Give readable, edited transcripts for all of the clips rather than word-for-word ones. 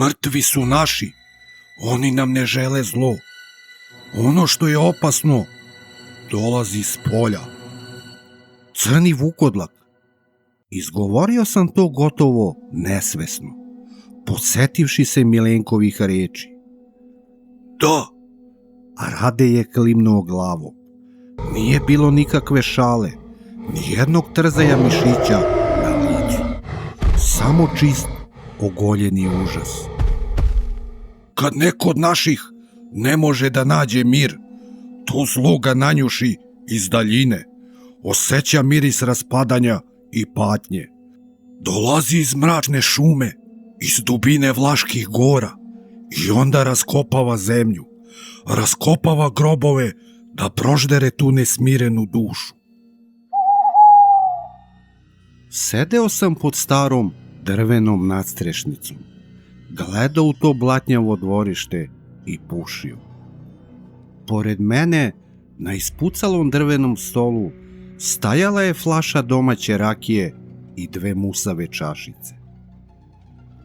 Mrtvi su naši, oni nam ne žele zlo. Ono što je opasno dolazi s polja. Crni vukodlak. Izgovorio sam to gotovo nesvesno, podsetivši se Milenkovih reči. Da, a Rade je klimnuo glavom. Nije bilo nikakve šale, nijednog trzaja mišića na licu. Samo čist, ogoljeni užas. Kad neko od naših ne može da nađe mir, to zlo ga nanjuši iz daljine, osjeća miris raspadanja i patnje. Dolazi iz mračne šume, iz dubine Vlaških gora i onda raskopava zemlju, raskopava grobove da proždere tu nesmirenu dušu. Sedeo sam pod starom drvenom nadstrešnicom, gledao u to blatnjavo dvorište i pušio. Pored mene, na ispucalom drvenom stolu, stajala je flaša domaće rakije i 2 musave čašice.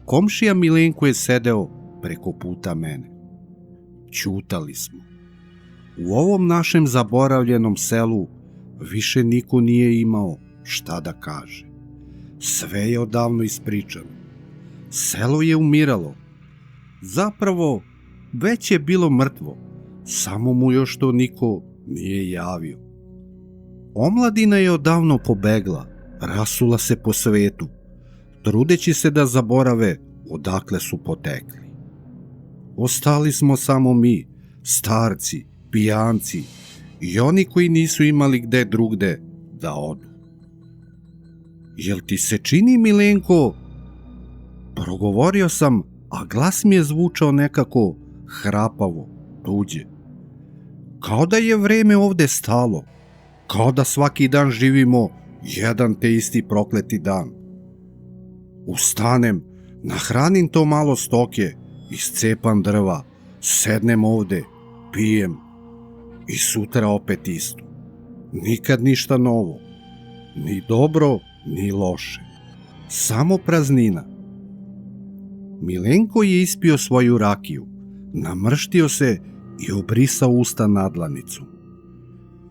Komšija Milenko je sedeo preko puta mene. Ćutali smo. U ovom našem zaboravljenom selu više niko nije imao šta da kaže. Sve je odavno ispričano. Selo je umiralo. Zapravo, već je bilo mrtvo, samo mu još to niko nije javio. Omladina je odavno pobegla, rasula se po svetu, trudeći se da zaborave odakle su potekli. Ostali smo samo mi, starci, pijanci i oni koji nisu imali gde drugde da odu. Jel ti se čini, Milenko? Progovorio sam, a glas mi je zvučao nekako hrapavo, tuđe. Kao da je vreme ovde stalo, kao da svaki dan živimo jedan te isti prokleti dan. Ustanem, nahranim to malo stoke, iscepam drva, sednem ovde, pijem i sutra opet isto. Nikad ništa novo, ni dobro, ni loše. Samo praznina. Milenko je ispio svoju rakiju, namrštio se i obrisao usta nadlanicom.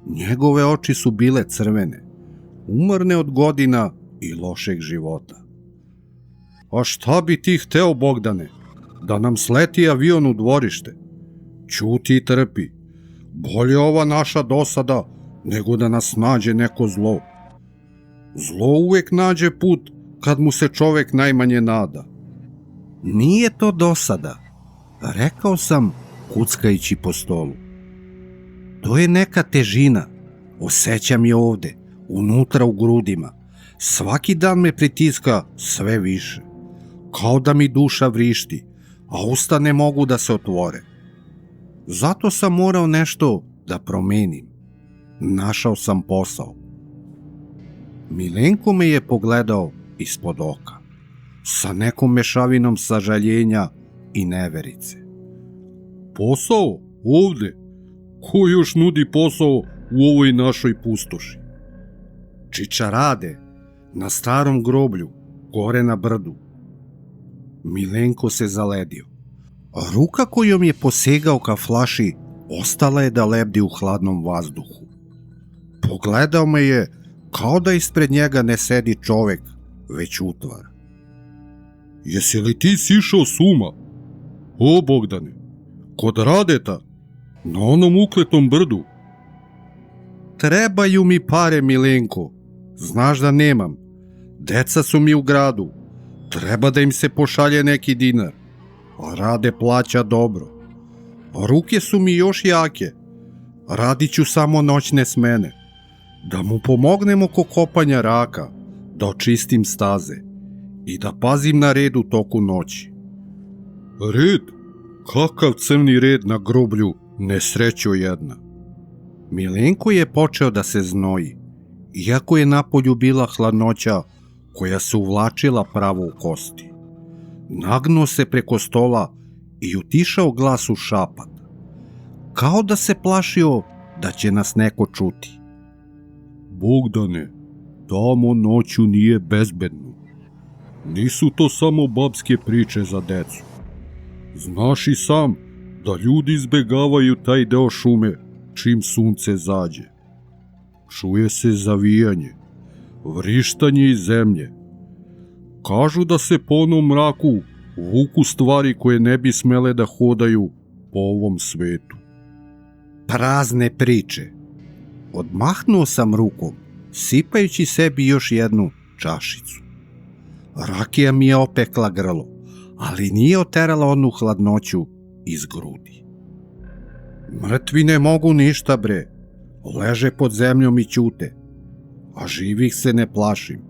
Njegove oči su bile crvene, umorne od godina i lošeg života. A šta bi ti hteo, Bogdane? Da nam sleti avion u dvorište? Ćuti i trpi. Bolje ova naša dosada nego da nas nađe neko zlo. Zlo uvek nađe put kad mu se čovek najmanje nada. Nije to dosada, rekao sam kuckajući po stolu. To je neka težina, osjećam je ovde, unutra u grudima. Svaki dan me pritiska sve više, kao da mi duša vrišti, a usta ne mogu da se otvore. Zato sam morao nešto da promenim. Našao sam posao. Milenko me je pogledao ispod oka, sa nekom mešavinom sažaljenja i neverice. Posao? Ovde? Ko još nudi posao u ovoj našoj pustoši? Čiča Rade, na starom groblju, gore na brdu. Milenko se zaledio. Ruka kojom je posegao ka flaši ostala je da lebdi u hladnom vazduhu. Pogledao me je kao da ispred njega ne sedi čovek, već utvar. Jesi li ti sišao s uma? O, Bogdane, kod Radeta, na onom ukletom brdu. Trebaju mi pare, Milenko. Znaš da nemam. Deca su mi u gradu. Treba da im se pošalje neki dinar. A Rade plaća dobro. A ruke su mi još jake. Radit ću samo noćne smene. Da mu pomognem oko kopanja raka, da očistim staze i da pazim na red u toku noći. Red? Kakav crni red na groblju, nesrećo jedna. Milenko je počeo da se znoji, iako je napolju bila hladnoća koja se uvlačila pravo u kosti. Nagnuo se preko stola i utišao glas u šapat, kao da se plašio da će nas neko čuti. Bogdane, tamo noću nije bezbedno. Nisu to samo babske priče za decu. Znaš i sam da ljudi izbegavaju taj deo šume čim sunce zađe. Čuje se zavijanje, vrištanje iz zemlje. Kažu da se po onom mraku vuku stvari koje ne bi smele da hodaju po ovom svetu. Prazne priče. Odmahnuo sam rukom, sipajući sebi još jednu čašicu. Rakija mi je opekla grlo, ali nije oterala onu hladnoću iz grudi. Mrtvi ne mogu ništa, bre. Leže pod zemljom i ćute, a živih se ne plašim.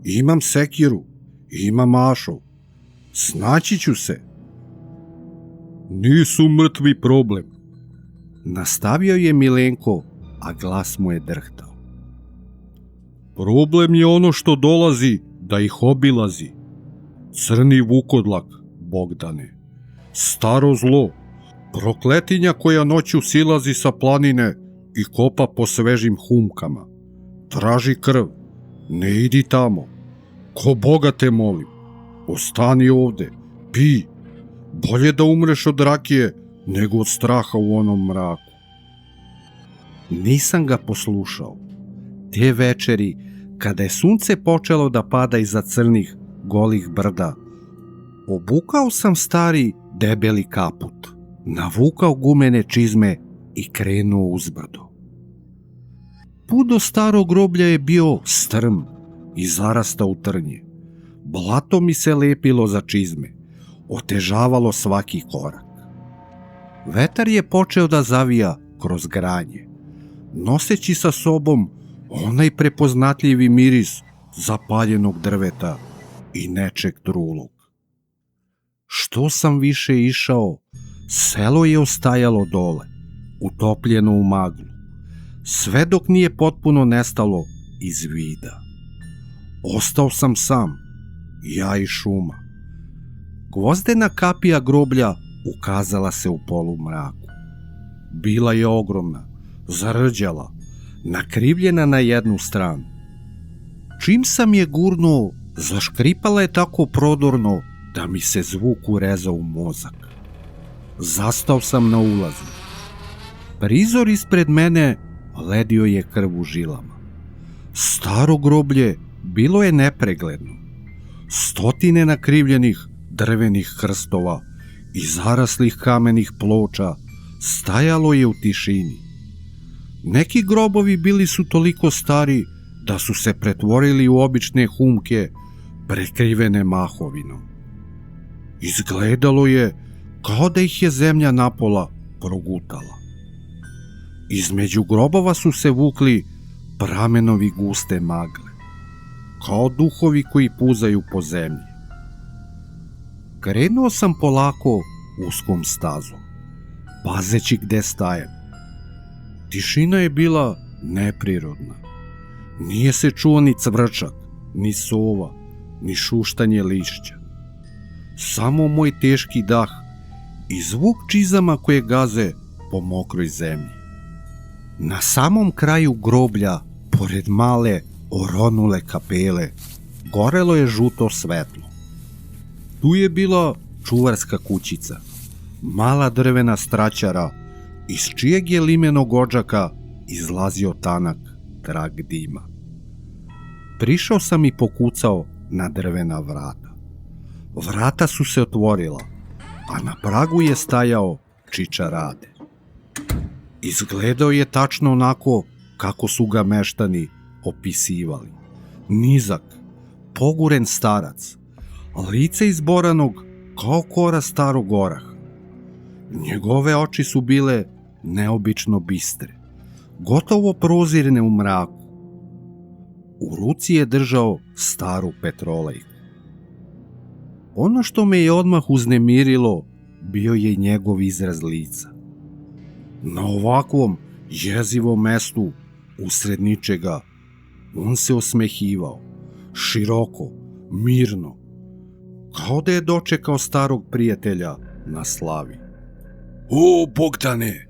Imam sekiru, imam mašov. Snaći ću se. Nisu mrtvi problem. Nastavio je Milenko, a glas mu je drhtao. Problem je ono što dolazi da ih obilazi. Crni vukodlak, Bogdane. Staro zlo. Prokletinja koja noću silazi sa planine i kopa po svežim humkama. Traži krv. Ne idi tamo. Ko Boga te molim. Ostani ovde. Pi. Bolje da umreš od rakije nego od straha u onom mraku. Nisam ga poslušao. Te večeri, kada je sunce počelo da pada iza crnih, golih brda, obukao sam stari, debeli kaput, navukao gumene čizme i krenuo uzbrdo. Put do starog groblja je bio strm i zarastao u trnje. Blato mi se lepilo za čizme, otežavalo svaki korak. Vetar je počeo da zavija kroz granje, noseći sa sobom onaj prepoznatljivi miris zapaljenog drveta i nečeg trulog. Što sam više išao, selo je ostajalo dole, utopljeno u maglu, sve dok nije potpuno nestalo iz vida. Ostao sam sam, ja i šuma. Gvozdena kapija groblja ukazala se u polumraku. Bila je ogromna, zarđala, nakrivljena na jednu stranu. Čim sam je gurnuo, zaškripala je tako prodorno da mi se zvuk urezao u mozak. Zastao sam na ulazu. Prizor ispred mene ledio je krv u žilama. Staro groblje bilo je nepregledno. Stotine nakrivljenih drvenih krstova i zaraslih kamenih ploča stajalo je u tišini. Neki grobovi bili su toliko stari da su se pretvorili u obične humke prekrivene mahovinom. Izgledalo je kao da ih je zemlja napola progutala. Između grobova su se vukli pramenovi guste magle, kao duhovi koji puzaju po zemlji. Krenuo sam polako uskom stazom, pazeći gde stajem. Tišina je bila neprirodna. Nije se čuo ni cvrčak, ni sova, ni šuštanje lišća. Samo moj teški dah i zvuk čizama koje gaze po mokroj zemlji. Na samom kraju groblja, pored male oronule kapele, gorelo je žuto svetlo. Tu je bila čuvarska kućica, mala drvena straćara, iz čijeg je limenog odžaka izlazio tanak trag dima. Prišao sam i pokucao na drvena vrata. Vrata su se otvorila, a na pragu je stajao Čiča Rade. Izgledao je tačno onako kako su ga meštani opisivali. Nizak, poguren starac, lice izboranog kao kora starog oraha. Njegove oči su bile neobično bistre, gotovo prozirne u mraku. U ruci je držao staru petrolejku. Ono što me je odmah uznemirilo bio je njegov izraz lica. Na ovakvom jezivom mestu usred ničega on se osmehivao, široko, mirno, kao da je dočekao starog prijatelja na slavi. "O, Bogdane!"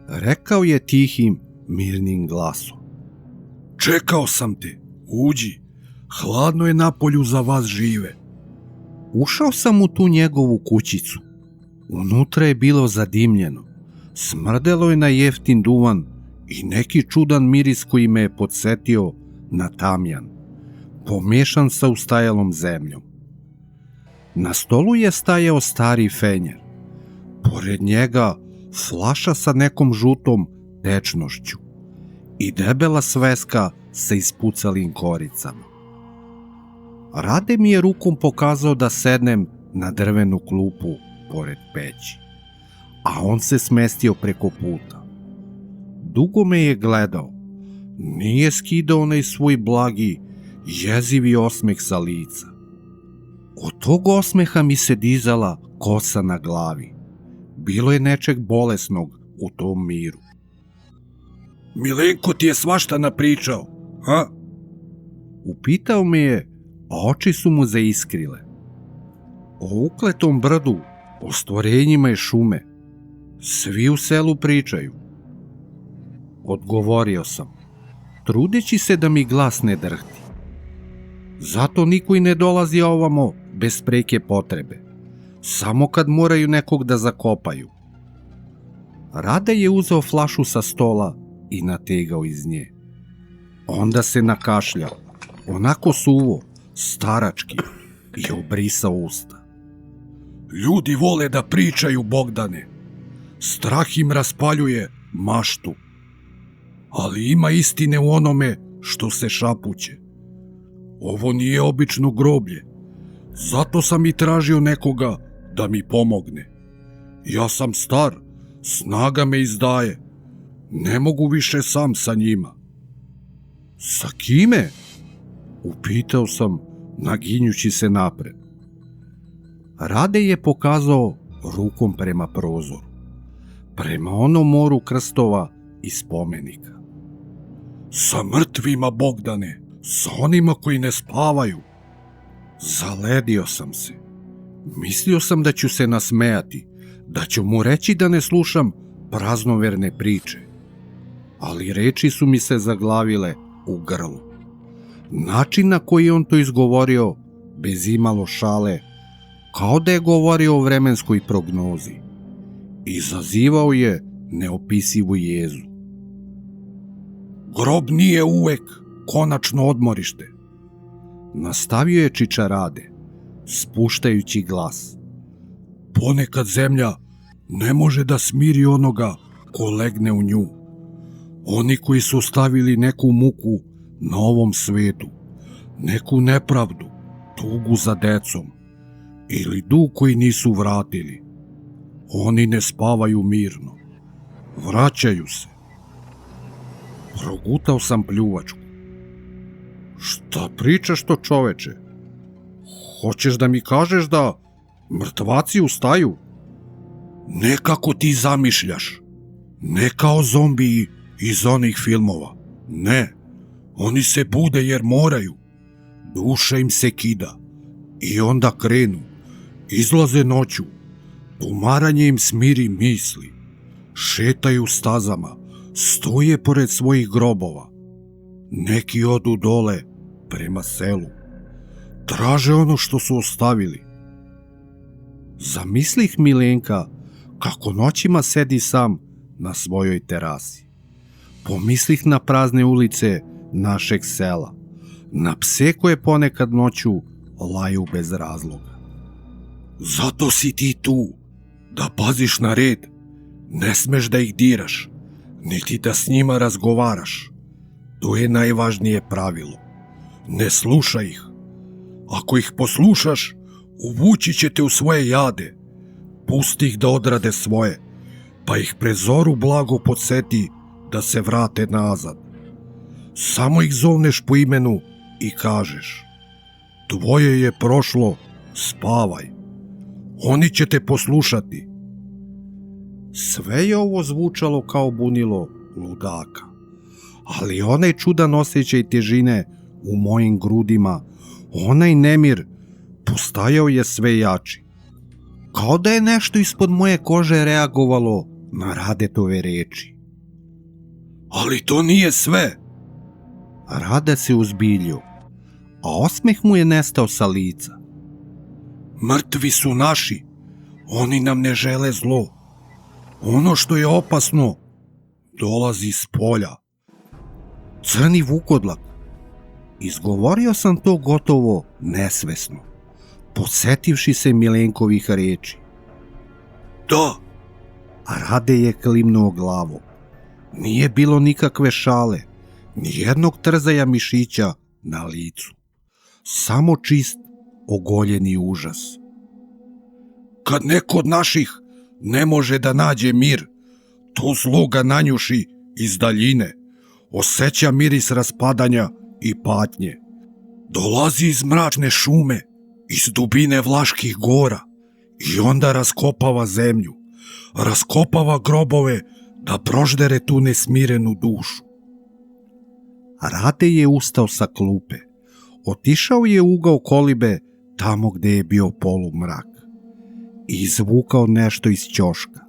rekao je tihim, mirnim glasom. "Čekao sam te, uđi, hladno je napolju za vas žive." Ušao sam u tu njegovu kućicu, Unutra je bilo zadimljeno, smrdelo je na jeftin duvan i neki čudan miris koji me je podsjetio na tamjan, pomešan sa ustajalom zemljom. Na stolu je stajao stari fenjer, pored njega flaša sa nekom žutom tečnošću i debela sveska sa ispucalim koricama. Rade mi je rukom pokazao da sednem na drvenu klupu pored peći, a on se smestio preko puta. Dugo me je gledao, nije skidao onaj svoj blagi, jezivi osmeh sa lica. Od tog osmeha mi se dizala kosa na glavi. Bilo je nečeg bolesnog u tom miru. Milenko ti je svašta napričao, ha? Upitao me je, a oči su mu zaiskrile. O ukletom brdu, o stvorenjima i šume, svi u selu pričaju. Odgovorio sam, trudeći se da mi glas ne drhti. Zato niko i ne dolazi ovamo bez preke potrebe, samo kad moraju nekog da zakopaju. Rade je uzeo flašu sa stola i nategao iz nje. Onda se nakašljao, onako suvo, starački, i obrisao usta. Ljudi vole da pričaju, Bogdane. Strah im raspaljuje maštu. Ali ima istine u onome što se šapuće. Ovo nije obično groblje. Zato sam i tražio nekoga da mi pomogne. Ja sam star, snaga me izdaje. Ne mogu više sam sa njima. Sa kime? Upitao sam, naginjući se napred. Rade je pokazao rukom prema prozoru, prema onom moru krstova i spomenika. Sa mrtvima, Bogdane, sa onima koji ne spavaju. Zaledio sam se. Mislio sam da ću se nasmejati, da ću mu reći da ne slušam praznoverne priče. Ali reči su mi se zaglavile u grlu. Način na koji on to izgovorio, bez imalo šale, kao da je govorio o vremenskoj prognozi. Izazivao je neopisivu jezu. Grob nije uvek konačno odmorište. Nastavio je čičarade, spuštajući glas. Ponekad zemlja ne može da smiri onoga ko legne u nju. Oni koji su ostavili neku muku na ovom svetu, neku nepravdu, tugu za decom ili dug koji nisu vratili, oni ne spavaju mirno. Vraćaju se. Progutao sam pljuvačku. Šta pričaš to, čoveče? Hoćeš da mi kažeš da mrtvaci ustaju? Ne kako ti zamišljaš. Ne kao zombiji iz onih filmova. Ne, oni se bude jer moraju. Duša im se kida. I onda krenu. Izlaze noću. Pomaranje im smiri misli. Šetaju stazama. Stoje pored svojih grobova. Neki odu dole prema selu. Traže ono što su ostavili. Zamislih Milenka kako noćima sedi sam na svojoj terasi. Pomislih na prazne ulice našeg sela, na pse koje ponekad noću laju bez razloga. Zato si ti tu, da paziš na red. Ne smeš da ih diraš, niti da s njima razgovaraš. To je najvažnije pravilo. Ne slušaj ih. Ako ih poslušaš, uvući će te u svoje jade. Pusti ih da odrade svoje, pa ih pre zoru blago podsjeti da se vrate nazad. Samo ih zovneš po imenu i kažeš: tvoje je prošlo, spavaj. Oni će te poslušati. Sve je ovo zvučalo kao bunilo ludaka, ali onaj čudan osjećaj težine u mojim grudima, onaj nemir, postajao je sve jači. Kao da je nešto ispod moje kože reagovalo na Radetove reči. Ali to nije sve. Rade se uzbiljio, a osmeh mu je nestao sa lica. Mrtvi su naši, Oni nam ne žele zlo. Ono što je opasno dolazi s polja. Crni vukodlak. Izgovorio sam to gotovo nesvesno, podsetivši se Milenkovih reči. Da, a Rade je klimnuo glavom. Nije bilo nikakve šale, nijednog trzaja mišića na licu. Samo čist, ogoljeni užas. Kad neko od naših ne može da nađe mir, to zlo ga nanjuši iz daljine, osjeća miris raspadanja i patnje. Dolazi iz mračne šume, iz dubine Vlaških gora i onda raskopava zemlju, raskopava grobove da proždere tu nesmirenu dušu. Rade je ustao sa klupe, otišao je u ugao kolibe tamo gde je bio polumrak i izvukao nešto iz ćoška.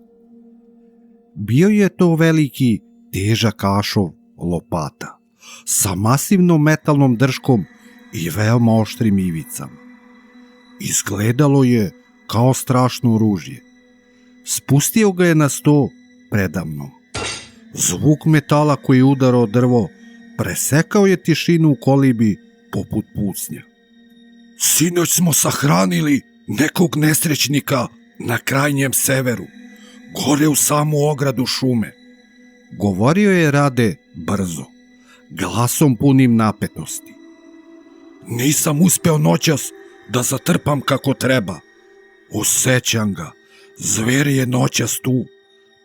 Bio je to veliki, težak ašov lopata sa masivnom metalnom držkom i veoma oštrim ivicama. Izgledalo je kao strašno oružje. Spustio ga je na sto predamnom. Zvuk metala koji je udarao drvo presekao je tišinu u kolibi poput pucnja. Sinoć smo sahranili nekog nesrećnika na krajnjem severu, gore u samu ogradu šume. Govorio je Rade brzo, glasom punim napetosti. Nisam uspeo noćas da zatrpam kako treba. Osjećam ga, zver je noćas tu,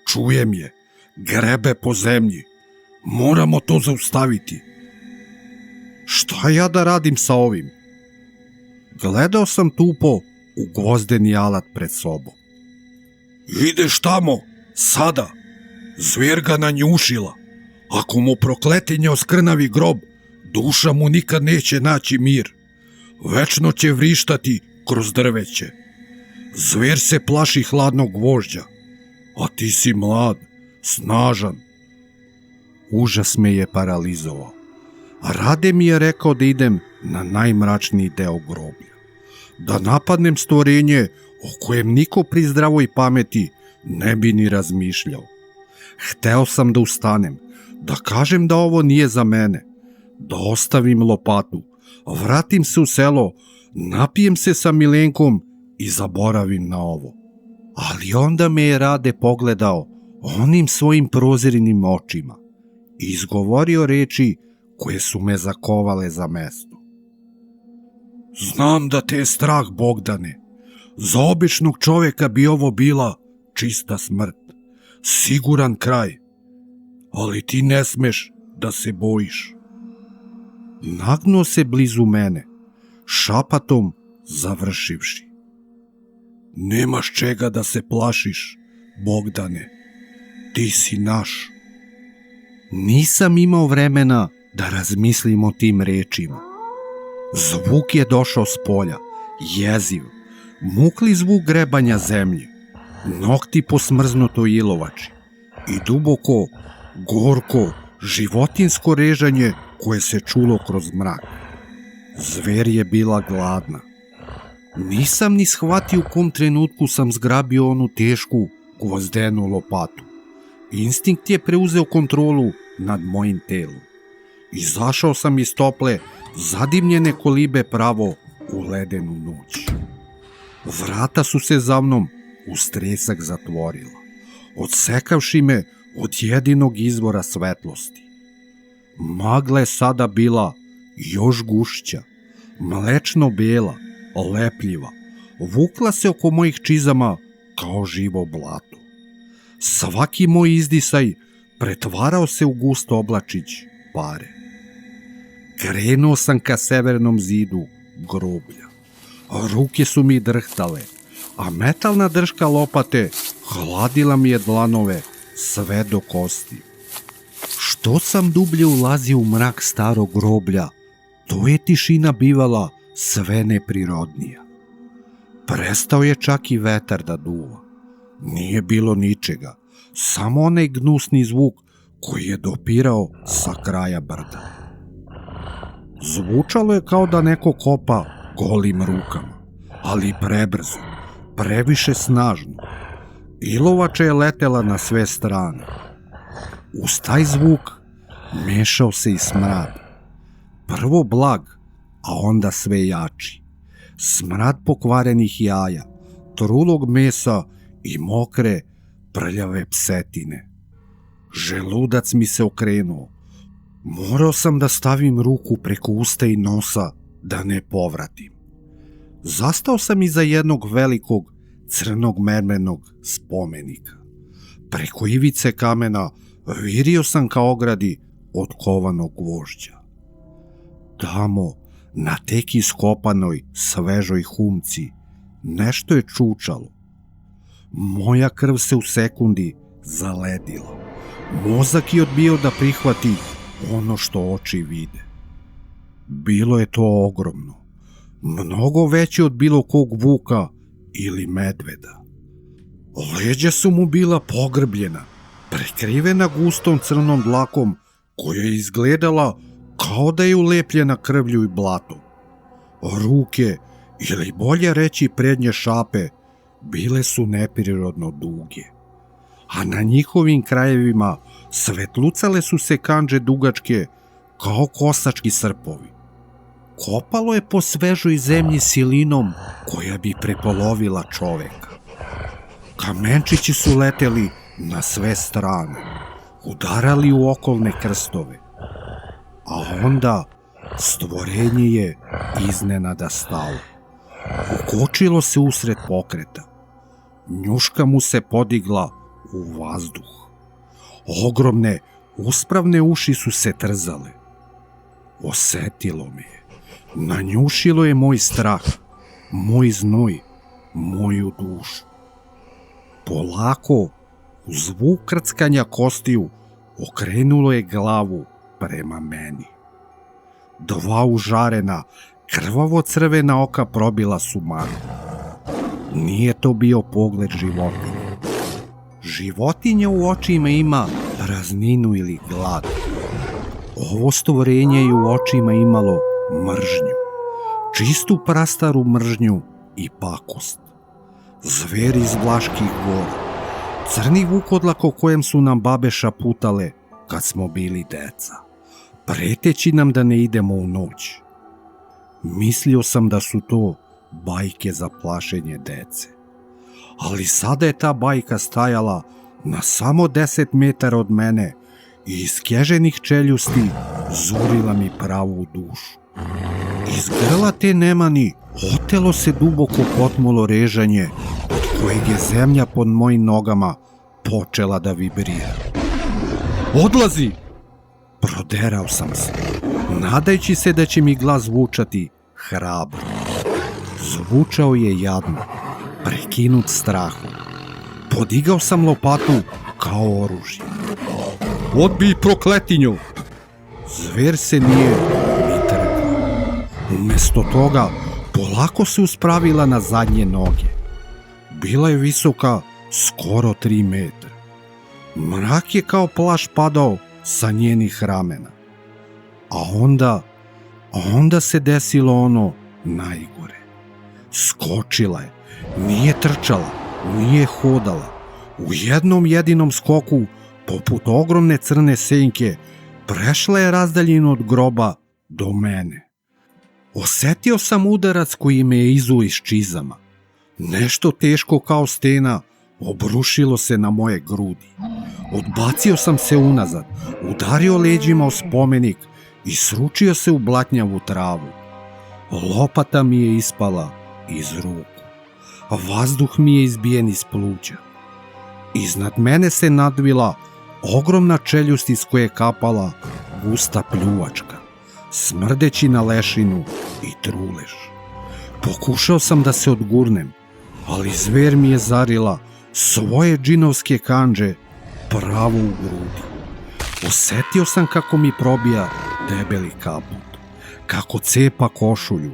čujem je, grebe po zemlji. Moramo to zaustaviti. Šta ja da radim sa ovim? Gledao sam tupo u gvozdeni alat pred sobom. Ideš tamo, sada. Zver ga nanjušila. Ako mu prokletinje oskrnavi grob, duša mu nikad neće naći mir. Večno će vrištati kroz drveće. Zver se plaši hladnog gvožđa, a ti si mlad, snažan. Užas me je paralizovao. A Rade mi je rekao da idem na najmračniji deo groblja. Da napadnem stvorenje o kojem niko pri zdravoj pameti ne bi ni razmišljao. Hteo sam da ustanem, da kažem da ovo nije za mene, da ostavim lopatu, vratim se u selo, napijem se sa Milenkom i zaboravim na ovo. Ali onda me je Rade pogledao onim svojim prozirnim očima i izgovorio reči koje su me zakovale za mesto. Znam da te je strah, Bogdane. Za običnog čoveka bi ovo bila čista smrt, siguran kraj. Ali ti ne smeš da se bojiš. Nagnuo se blizu mene, šapatom završivši. Nemaš čega da se plašiš, Bogdane. Ti si naš. Nisam imao vremena da razmislim o tim rečima. Zvuk je došao s polja, jeziv, mukli zvuk grebanja zemlje, nokti po smrznutoj ilovači i duboko, gorko, životinsko režanje koje se čulo kroz mrak. Zver je bila gladna. Nisam ni shvatio u kom trenutku sam zgrabio onu tešku gvozdenu lopatu. Instinkt je preuzeo kontrolu nad mojim telom. Izašao sam iz tople, zadimljene kolibe pravo u ledenu noć. Vrata su se za mnom uz tresak zatvorila, odsekavši me od jedinog izvora svetlosti. Magla je sada bila još gušća, mlečno bela, lepljiva, vukla se oko mojih čizama kao živo blato. Svaki moj izdisaj pretvarao se u gust oblačić pare. Krenuo sam ka severnom zidu groblja. Ruke su mi drhtale, a metalna držka lopate hladila mi je dlanove sve do kosti. Što sam dublje ulazio u mrak starog groblja, to je tišina bivala sve neprirodnija. Prestao je čak i vetar da duva. Nije bilo ničega, samo onaj gnusni zvuk koji je dopirao sa kraja brda. Zvučalo je kao da neko kopa golim rukama, ali prebrzo, previše snažno. Ilovača je letela na sve strane. Uz taj zvuk mešao se i smrad. Prvo blag, a onda sve jači. Smrad pokvarenih jaja, trulog mesa i mokre, prljave psetine. Želudac mi se okrenuo. Morao sam da stavim ruku preko usta i nosa da ne povratim. Zastao sam iza jednog velikog crnog mermernog spomenika. Preko ivice kamena virio sam ka ogradi od kovanog gvožđa. Tamo, na tek iskopanoj, svežoj humci, nešto je čučalo. Moja krv se u sekundi zaledila. Mozak je odbio da prihvati ono što oči vide. Bilo je to ogromno, mnogo veće od bilo kog vuka ili medveda. Leđa su mu bila pogrbljena, prekrivena gustom crnom dlakom koja je izgledala kao da je ulepljena krvlju i blatom. Ruke, ili bolje reći prednje šape, bile su neprirodno duge, a na njihovim krajevima svetlucale su se kandže dugačke kao kosački srpovi. Kopalo je po svežoj zemlji silinom koja bi prepolovila čoveka. Kamenčići su leteli na sve strane, udarali u okolne krstove. A onda stvorenje je iznenada stalo. Ukočilo se usred pokreta. Njuška mu se podigla u vazduh. Ogromne, uspravne uši su se trzale. Osetilo me je. Nanjušilo je moj strah, moj znoj, moju dušu. Polako, u zvuk krckanja kostiju, okrenulo je glavu prema meni. Dva užarena, krvavo crvena oka probila su manu. Nije to bio pogled životinje. Životinja u očima ima prazninu ili glad. Ovo stvorenje je u očima imalo mržnju. Čistu prastaru mržnju i pakost. Zver iz Vlaških gora. Crni vukodlak o kojem su nam babe šaputale kad smo bili deca, preteći nam da ne idemo u noć. Mislio sam da su to bajke za plašenje dece. Ali sada je ta bajka stajala na samo 10 metara od mene i iz keženih čeljusti zurila mi pravu dušu. Iz grla te nemani otelo se duboko potmulo režanje od kojeg je zemlja pod mojim nogama počela da vibrira. Odlazi! Proderao sam se, nadajući se da će mi glas zvučati hrabro. Zvučao je jadno, prekinut strahom. Podigao sam lopatu kao oružje. Odbij, prokletinju! Zver se nije ni trgao. Umesto toga, polako se uspravila na zadnje noge. Bila je visoka skoro 3 metra. Mrak je kao plašt padao sa njenih ramena. A onda se desilo ono najgore. Skočila je, nije trčala, nije hodala. U jednom jedinom skoku, poput ogromne crne senke, prešla je razdaljinu od groba do mene. Osetio sam udarac koji me je izuo iz čizama. Nešto teško kao stena obrušilo se na moje grudi. Odbacio sam se unazad, udario leđima o spomenik i sručio se u blatnjavu travu. Lopata mi je ispala iz ruku. Vazduh mi je izbijen iz pluća. Iznad mene se nadvila ogromna čeljust iz koje je kapala gusta pljuvačka, smrdeći na lešinu i trulež. Pokušao sam da se odgurnem, ali zver mi je zarila svoje džinovske kandže pravo u grudi. Osetio sam kako mi probija debeli kaput, kako cepa košulju,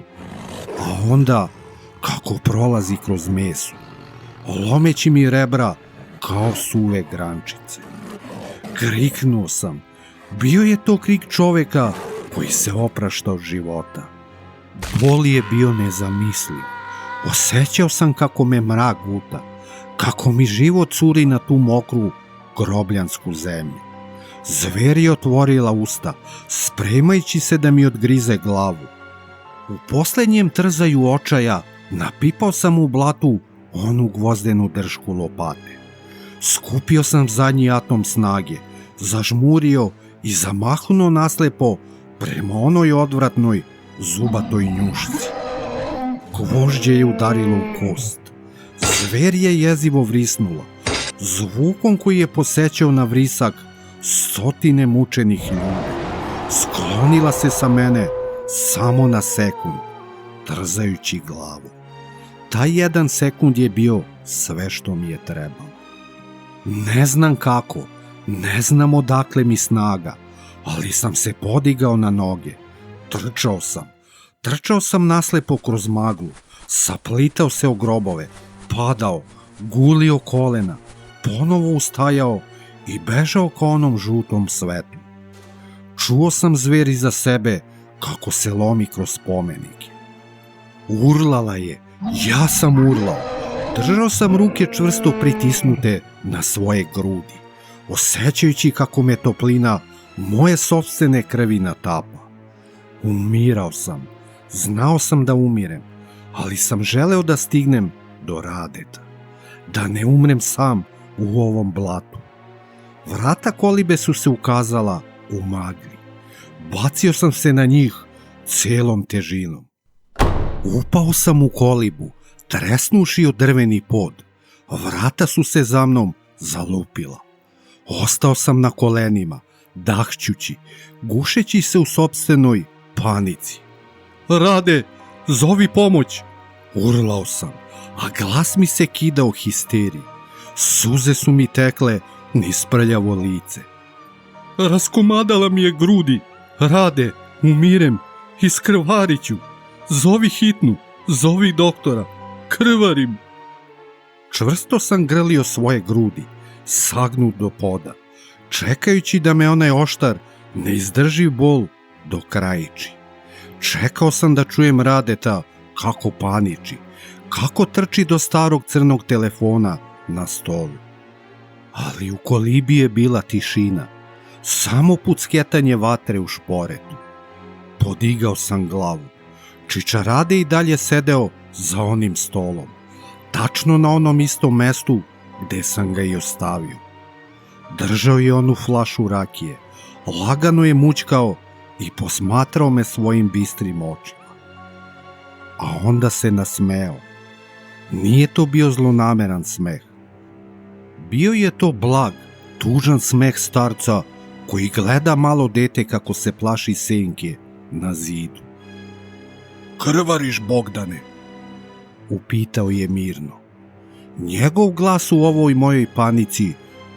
a onda kako prolazi kroz meso, lomeći mi rebra kao suve grančice. Kriknuo sam. Bio je to krik čoveka koji se oprašta od života. Bol je bio nezamisliv. Osjećao sam kako me mrak guta, kako mi život curi na tu mokru grobljansku zemlju. Zver je otvorila usta, spremajući se da mi odgrize glavu. U posljednjem trzaju očaja napipao sam u blatu onu gvozdenu dršku lopate. Skupio sam zadnji atom snage, zažmurio i zamahnuo naslepo prema onoj odvratnoj zubatoj njušci. Gvožđe je udarilo u kost. Zver je jezivo vrisnula, zvukom koji je posećao na vrisak stotine mučenih ljudi. Sklonila se sa mene samo na sekund, trzajući glavu. Taj jedan sekund je bio sve što mi je trebalo. Ne znam kako, ne znam odakle mi snaga, ali sam se podigao na noge. Trčao sam naslepo kroz maglu, saplitao se o grobove, padao, gulio kolena, ponovo ustajao i bežao ka onom žutom svetu. Čuo sam zver iza sebe kako se lomi kroz spomenike. Urlala je, ja sam urlao. Držao sam ruke čvrsto pritisnute na svoje grudi, osjećajući kako me toplina moje sopstvene krvi natapa. Umirao sam, znao sam da umirem, ali sam želeo da stignem do Radeta, da ne umrem sam u ovom blatu. Vrata kolibe su se ukazala u magli. Bacio sam se na njih celom težinom. Upao sam u kolibu, tresnuši od drveni pod. Vrata su se za mnom zalupila. Ostao sam na kolenima, dahćući, gušeći se u sopstvenoj panici. Rade, zovi pomoć! Urlao sam, a glas mi se kidao histeriji. Suze su mi tekle niz prljavo lice. Raskomadala mi je grudi. Rade, umirem, iskrvariću. Zovi hitnu, zovi doktora. Krvarim. Čvrsto sam grlio svoje grudi, sagnut do poda, čekajući da me onaj oštar, neizdrživ bol dokrajiči. Čekao sam da čujem Radeta kako paniči, kako trči do starog crnog telefona na stolu. Ali u kolibi je bila tišina, samo pucketanje vatre u šporetu. Podigao sam glavu. Čičarade i dalje sedeo za onim stolom, tačno na onom istom mestu gde sam ga i ostavio. Držao je onu flašu rakije, lagano je mućkao i posmatrao me svojim bistrim očima. A onda se nasmejao. Nije to bio zlonameran smeh. Bio je to blag, tužan smeh starca koji gleda malo dete kako se plaši senke na zidu. Krvariš, Bogdane? Upitao je mirno. Njegov glas u ovoj mojoj panici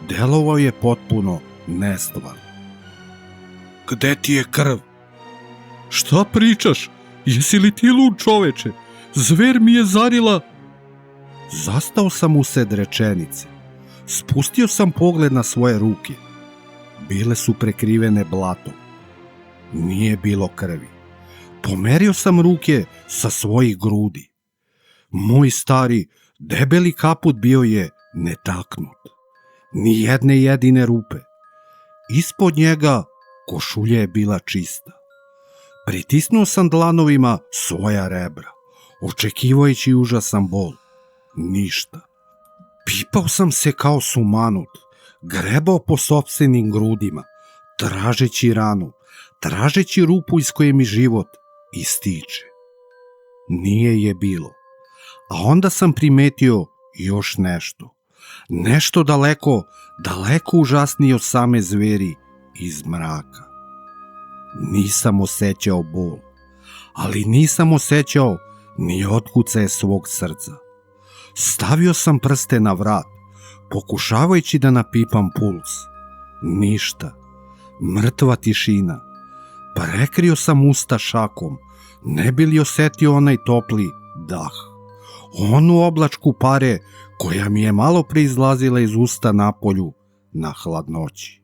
delovao je potpuno nestvarno. Gde ti je krv? Šta pričaš? Jesi li ti lud, čoveče? Zver mi je zarila... Zastao sam usred rečenice. Spustio sam pogled na svoje ruke. Bile su prekrivene blatom. Nije bilo krvi. Pomerio sam ruke sa svojih grudi. Moj stari, debeli kaput bio je netaknut. Ni jedne jedine rupe. Ispod njega košulja je bila čista. Pritisnuo sam dlanovima svoja rebra, očekivajući užasan bol. Ništa. Pipao sam se kao sumanut, grebao po sopstvenim grudima, tražeći ranu, tražeći rupu iz koje mi život ističe. Nije je bilo. A onda sam primetio još nešto. Nešto daleko, daleko užasnije od same zveri iz mraka. Nisam osjećao bol, ali nisam osjećao ni otkucaje svog srca. Stavio sam prste na vrat, pokušavajući da napipam puls. Ništa. Mrtva tišina. Prekrio sam usta šakom, ne bi li osjetio onaj topli dah. Onu oblačku pare koja mi je malo izlazila iz usta napolju na hladnoći.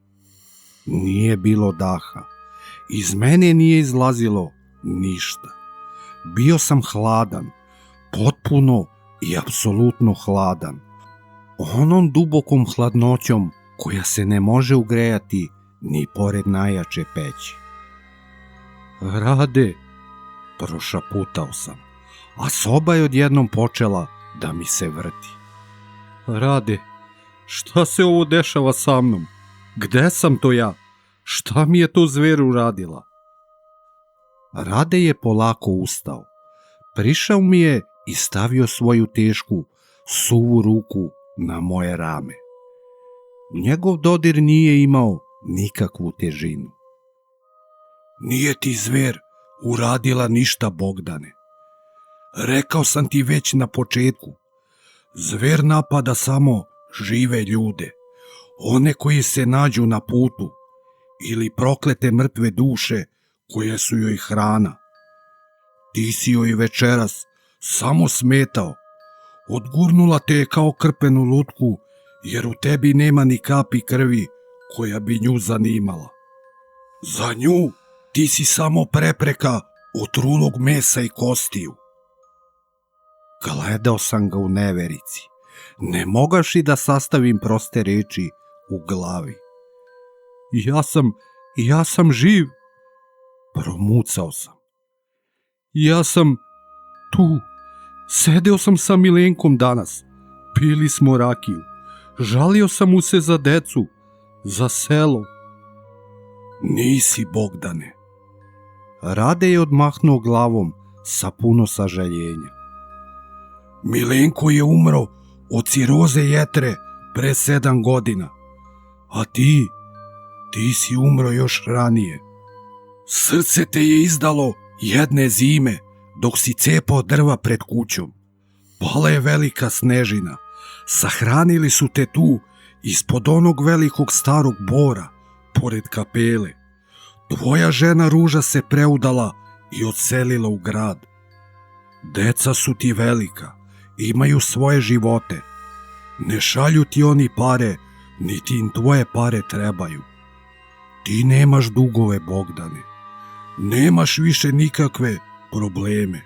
Nije bilo daha. Iz mene nije izlazilo ništa. Bio sam hladan, potpuno i apsolutno hladan, onom dubokom hladnoćom koja se ne može ugrejati ni pored najjače peći. Rade, prošaputao sam, a soba je odjednom počela da mi se vrti. Rade, šta se ovo dešava sa mnom? Gde sam to ja? Šta mi je to zver uradila? Rade je polako ustao. Prišao mi je i stavio svoju tešku, suvu ruku na moje rame. Njegov dodir nije imao nikakvu težinu. Nije ti zver uradila ništa, Bogdane. Rekao sam ti već na početku. Zver napada samo žive ljude, one koji se nađu na putu, ili proklete mrtve duše koje su joj hrana. Ti si joj večeras samo smetao. Odgurnula te je kao krpenu lutku, jer u tebi nema ni kapi krvi koja bi nju zanimala. Za nju ti si samo prepreka otrulog mesa i kostiju. Gledao sam ga u neverici. Ne mogaš i da sastavim proste reči u glavi. Ja sam živ, promucao sam. Ja sam tu. Sedeo sam sa Milenkom danas. Pili smo rakiju. Žalio sam mu se za decu, za selo. Nisi, Bogdane. Rade je odmahnuo glavom sa puno sažaljenja. Milenko je umro od ciroze jetre pre 7 godina, a ti si umro još ranije. Srce te je izdalo jedne zime dok si cepao drva pred kućom. Pala je velika snežina. Sahranili su te tu ispod onog velikog starog bora pored kapele. Tvoja žena Ruža se preudala i odselila u grad. Deca su ti velika, imaju svoje živote. Ne šalju ti oni pare, niti im tvoje pare trebaju. Ti nemaš dugove, Bogdane. Nemaš više nikakve probleme.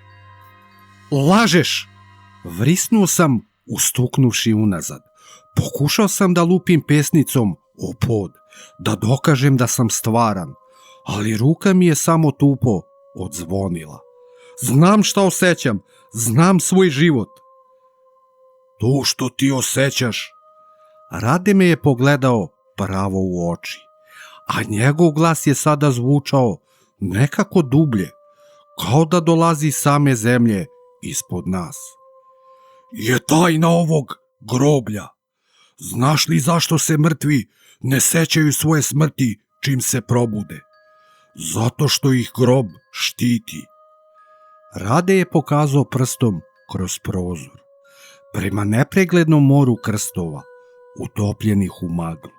Lažeš! Vrisnuo sam, ustuknuvši unazad. Pokušao sam da lupim pesnicom o pod, da dokažem da sam stvaran, ali ruka mi je samo tupo odzvonila. Znam šta osjećam, znam svoj život. To što ti osjećaš. Rade me je pogledao pravo u oči, a njegov glas je sada zvučao nekako dublje, kao da dolazi iz same zemlje ispod nas. Je tajna ovog groblja. Znaš li zašto se mrtvi ne sećaju svoje smrti čim se probude? Zato što ih grob štiti. Rade je pokazao prstom kroz prozor, prema nepreglednom moru krstova, utopljenih u maglu.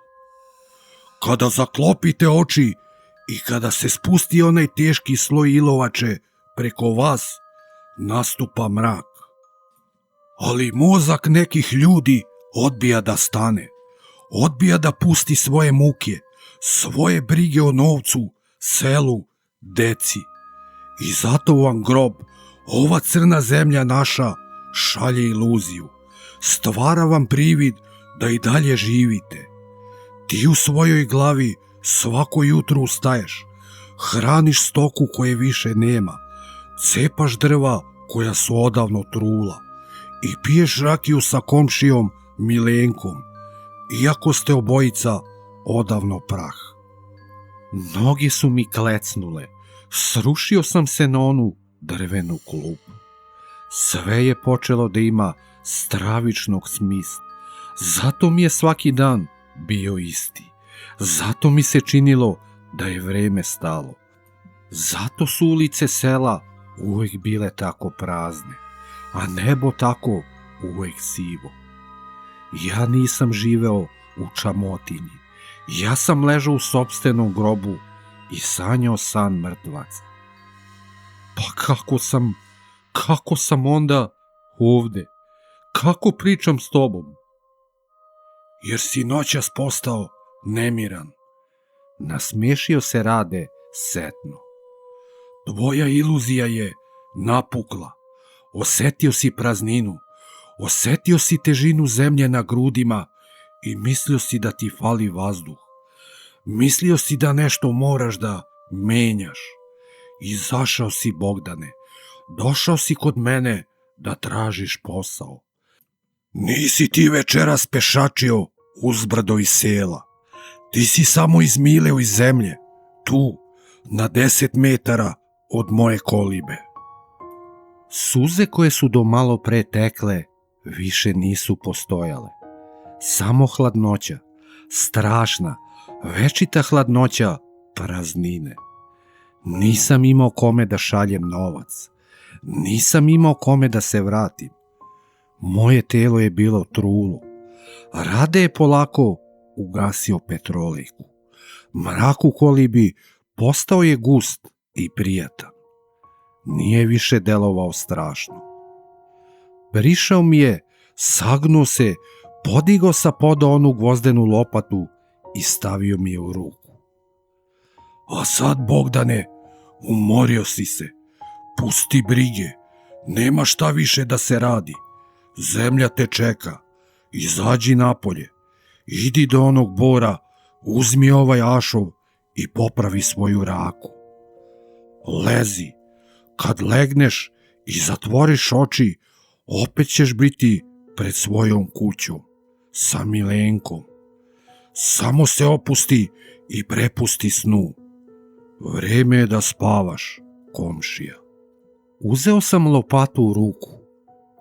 Kada zaklopite oči i kada se spusti onaj teški sloj ilovače preko vas, nastupa mrak. Ali mozak nekih ljudi odbija da stane, odbija da pusti svoje muke, svoje brige o novcu, selu, deci. I zato vam grob, ova crna zemlja naša, šalje iluziju, stvara vam privid da i dalje živite. Ti u svojoj glavi svako jutro ustaješ, hraniš stoku koje više nema, cepaš drva koja su odavno trula i piješ rakiju sa komšijom Milenkom, iako ste obojica odavno prah. Noge su mi klecnule, srušio sam se na onu drvenu klupu. Sve je počelo da ima stravičnog smisla, zato mi je svaki dan bio isti, zato mi se činilo da je vreme stalo, zato su ulice sela uvek bile tako prazne, a nebo tako uvek sivo. Ja nisam živeo u čamotinji, ja sam ležao u sopstvenom grobu i sanjao san mrtvaca. Pa kako sam onda ovde? Kako pričam s tobom? Jer si noćas postao nemiran. Nasmešio se Rade setno. Tvoja iluzija je napukla. Osetio si prazninu, osetio si težinu zemlje na grudima i mislio si da ti fali vazduh. Mislio si da nešto moraš da menjaš. Izašao si, Bogdane, došao si kod mene da tražiš posao. Nisi ti večeras pešačio uzbrdo iz sela. Ti si samo izmileo iz zemlje, tu, na 10 metara od moje kolibe. Suze koje su do malo pre tekle više nisu postojale. Samo hladnoća, strašna, večita hladnoća praznine. Nisam imao kome da šaljem novac. Nisam imao kome da se vratim. Moje telo je bilo trulo. Rade je polako ugasio petrolejku. Mrak u kolibi postao je gust i prijatan. Nije više delovao strašno. Prišao mi je, sagnuo se, podigao sa poda onu gvozdenu lopatu i stavio mi je u ruku. A sad, Bogdane, umorio si se. Pusti brige. Nema šta više da se radi. Zemlja te čeka. Izađi napolje. Idi do onog bora, uzmi ovaj ašov i popravi svoju raku. Lezi. Kad legneš i zatvoriš oči, opet ćeš biti pred svojom kućom, sa Milenkom. Samo se opusti i prepusti snu. Vreme je da spavaš, komšija. Uzeo sam lopatu u ruku.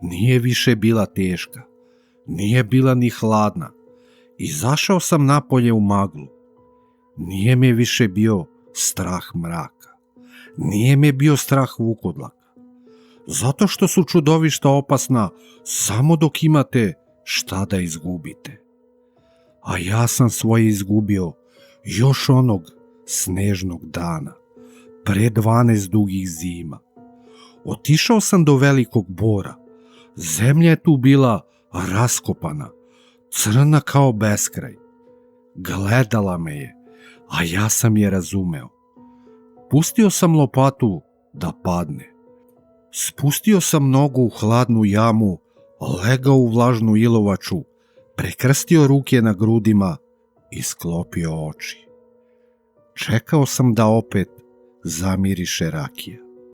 Nije više bila teška. Nije bila ni hladna. Izašao sam napolje u maglu. Nije me više bio strah mraka. Nije me bio strah vukodlaka. Zato što su čudovišta opasna samo dok imate šta da izgubite. A ja sam svoje izgubio još onog snežnog dana, pre 12 dugih zima. Otišao sam do velikog bora. Zemlja je tu bila raskopana, crna kao beskraj. Gledala me je, a ja sam je razumeo. Pustio sam lopatu da padne. Spustio sam nogu u hladnu jamu, legao u vlažnu ilovaču, prekrstio ruke na grudima i sklopio oči. Čekao sam da opet zamiriše rakija.